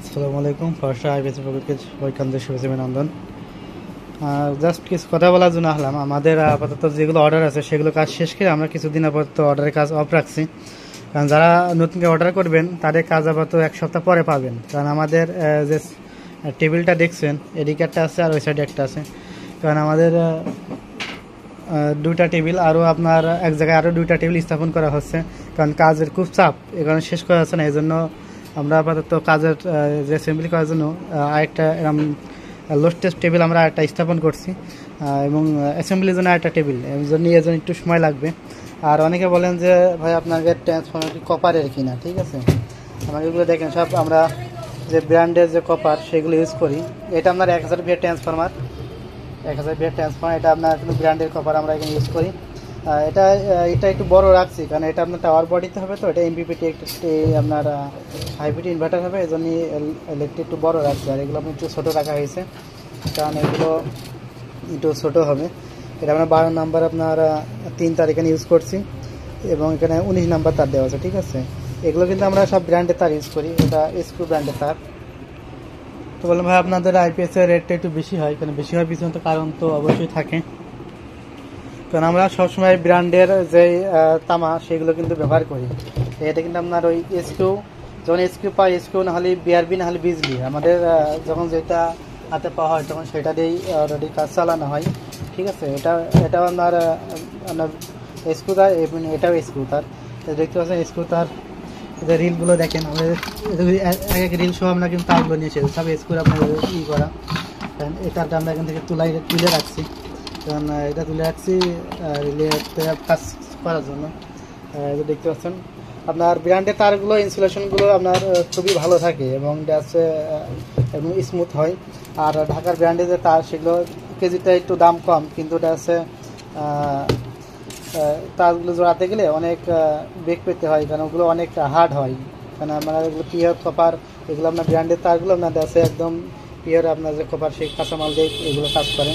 আসসালামু আলাইকুম। ফার্স্ট আইবিএসি প্রকল্পের বৈকান্তের শুভেচ্ছা অভিনন্দন। জাস্ট কিছু কথা বলার জন্য আসলাম। আমাদের আপাতত যেগুলো অর্ডার আছে সেগুলো কাজ শেষ করে আমরা কিছুদিন আপাতত অর্ডারের কাজ অফ রাখছি, কারণ যারা নতুন অর্ডার করবেন তাদের কাজ আপাতত এক সপ্তাহ পরে পাবেন। কারণ আমাদের যে টেবিলটা দেখছেন এদিকে একটা আছে আর ওই সাইডে একটা আছে, কারণ আমাদের দুইটা টেবিল আরও আপনার এক জায়গায় আরও দুইটা টেবিল স্থাপন করা হচ্ছে, কারণ কাজের খুব চাপ, এ কারণে শেষ করা যাচ্ছে না। এই জন্য আমরা আপাতত কাজের যে অ্যাসেম্বলি করার জন্য আরেকটা এরকম লোস্টেজ টেবিল আমরা একটা স্থাপন করছি, এবং অ্যাসেম্বলির জন্য একটা টেবিল, এই জন্য একটু সময় লাগবে। আর অনেকে বলেন যে ভাই আপনাদের ট্রান্সফর্মার কি কপারের কিনা, ঠিক আছে। আমাকে এগুলো দেখেন সব আমরা যে ব্র্যান্ডের যে কপার সেগুলো ইউজ করি। এটা আপনার 1000 ভিএ ট্রান্সফর্মার, 1000 ভিএ ট্রান্সফর্মার, এটা আপনার কিন্তু ব্র্যান্ডের কপার আমরা এখানে ইউজ করি। এটা একটু বড় রাখছি, কারণ এটা আপনার টাওয়ার বডিতে হবে, তো এটা এমপিপিটি একটু আপনার হাইব্রিড ইনভার্টার হবে, এই জন্যই ইলেকট্রিক একটু বড় রাখছি। আর এগুলো আপনার একটু ছোটো রাখা হয়েছে, কারণ এগুলো একটু ছোটো হবে। এটা আমরা 12 নাম্বার আপনার 3 তার এখানে ইউজ করছি, এবং এখানে 19 নাম্বার তার দেওয়া আছে, ঠিক আছে। এগুলো কিন্তু আমরা সব ব্র্যান্ডের তার ইউজ করি, এটা এসকু ব্র্যান্ডের তার। তো বললাম ভাই আপনাদের আইপিএসের রেটটা একটু বেশি হয়, কারণ বেশি হওয়ার পিছনে তো কারণ তো অবশ্যই থাকে, কারণ আমরা সবসময় ব্র্যান্ডের যে তামা সেগুলো কিন্তু ব্যবহার করি। এটা কিন্তু আপনার ওই এসকু, যখন এসকু পাই, এসকু না হলে বিআরবি না হলে বিজলি, আমাদের যখন যেটা হাতে পাওয়া হয় তখন সেটা দিয়েই অলরেডি কাজ চালানো হয়, ঠিক আছে। এটাও আপনার এসকু তার, এটাও এসকু তার, দেখতে পাচ্ছেন এসকু তার। যে রিলগুলো দেখেন, আমাদের এক রিল সহ আমরা কিন্তু তারগুলো নিয়েছি, সব এসকু আপনার করা। এই তারটা আমরা এখান থেকে তুলে রাখছি, কারণ এটা তুলে রাখছি কাজ করার জন্য। দেখতে পাচ্ছেন আপনার ব্র্যান্ডের তারগুলো, ইনসুলেশনগুলো আপনার খুবই ভালো থাকে এবং এটা আছে এবং স্মুথ হয়। আর ঢাকার ব্র্যান্ডের যে তার সেগুলো কেজিটা একটু দাম কম, কিন্তু এটা আছে তারগুলো জোড়াতে গেলে অনেক বেগ পেতে হয়, কারণ ওগুলো অনেক হার্ড হয়। কারণ আপনার এগুলো পিওর কপার, এগুলো আপনার ব্র্যান্ডের তারগুলো আপনার আছে একদম পিওর, আপনার যে কপার সেই কাঁচামাল দিয়ে এগুলো কাজ করে।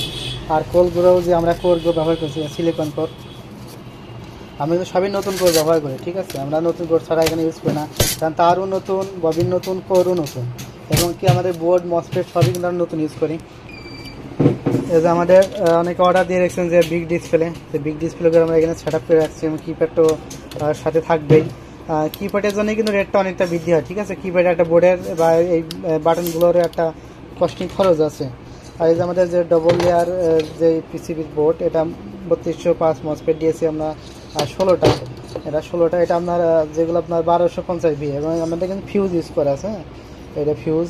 আর কোরগুলোও যে আমরা কোরগুলো ব্যবহার করছি সিলিকন কোর, আমরা কিন্তু সবই নতুন কোর ব্যবহার করি, ঠিক আছে। আমরা নতুন কোর ছাড়া এখানে ইউজ করি না, কারণ তারও নতুন, ববিন নতুন, কোরও নতুন, এবং কি আমাদের বোর্ড মসফেট সবই কিন্তু আমরা নতুন ইউজ করি। এই যে আমাদের অনেকে অর্ডার দিয়ে রেখেছেন যে বিগ ডিসপ্লে, তো বিগ ডিসপ্লেগুলো আমরা এখানে সেট আপ করে রাখছি, এবং কিপ্যাডও সাথে থাকবেই। কিপ্যাডের জন্য কিন্তু রেটটা অনেকটা বৃদ্ধি হয়, ঠিক আছে। কিপ্যাড একটা বোর্ডের বা এই বাটনগুলোর একটা কস্টিং খরচ আছে। আর এই যে আমাদের যে ডবল লেয়ার যে পিসিবির বোর্ড, এটা 3205 মসফেট দিয়েছি আমরা 16টা, এটা 16টা। এটা আপনার যেগুলো আপনার 1250 ভি, এবং আমাদের কিন্তু ফিউজ ইউজ করা আছে, এটা ফিউজ,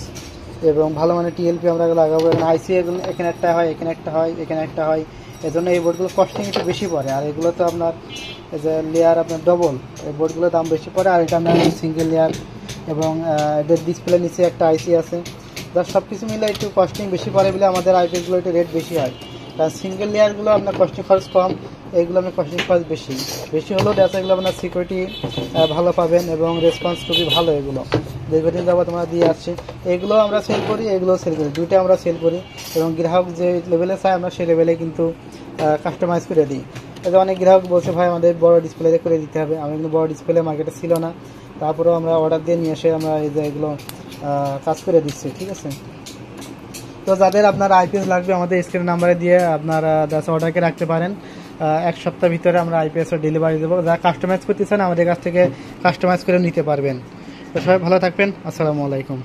এবং ভালো মানে টিএলপি আমরা লাগাবো। আইসি এখানে একটা হয়, এখানে একটা হয়, এখানে একটা হয়, এই জন্য এই বোর্ডগুলো কস্টিং একটু বেশি পড়ে। আর এগুলো তো আপনার এই যে লেয়ার আপনার ডবল, এই বোর্ডগুলোর দাম বেশি পড়ে। আর এটা আপনার সিঙ্গেল লেয়ার, এবং এদের ডিসপ্লে নিচে একটা আইসি আছে, যার সব কিছু মিলে একটু কস্টিং বেশি পড়ে বলে আমাদের আইপিএসগুলো একটু রেট বেশি হয়। কারণ সিঙ্গেল লেয়ারগুলো আপনার কস্টিং খরচ কম, এইগুলো আপনার কস্টিং খরচ বেশি হলেও দেখা এগুলো আপনার সিকিউরিটি ভালো পাবেন, এবং রেসপন্স খুবই ভালো। এগুলো দীর্ঘদিন যাবত আমরা দিয়ে আসছি, এগুলো আমরা সেল করি, এগুলো সেল করি, দুইটা আমরা সেল করি, এবং গ্রাহক যে লেভেলে চায় আমরা সেই লেভেলে কিন্তু কাস্টমাইজ করে দিই। এতে অনেক গ্রাহক বলছে ভাই আমাদের বড় ডিসপ্লে করে দিতে হবে, আমি কিন্তু বড় ডিসপ্লে মার্কেটে ছিল না, তারপরেও আমরা অর্ডার দিয়ে নিয়ে এসে আমরা এই যে এগুলো কাজ করে দিচ্ছি, ঠিক আছে। তো যাদের আপনার আইপিএস লাগবে আমাদের স্ক্রিন নাম্বারে দিয়ে আপনারা অর্ডারকে রাখতে পারেন। এক সপ্তাহ ভিতরে আমরা আইপিএসের ডেলিভারি দেবো। যারা কাস্টমাইজ করতে চান আমাদের কাছ থেকে কাস্টমাইজ করে নিতে পারবেন। তো সবাই ভালো থাকবেন, আসসালামু আলাইকুম।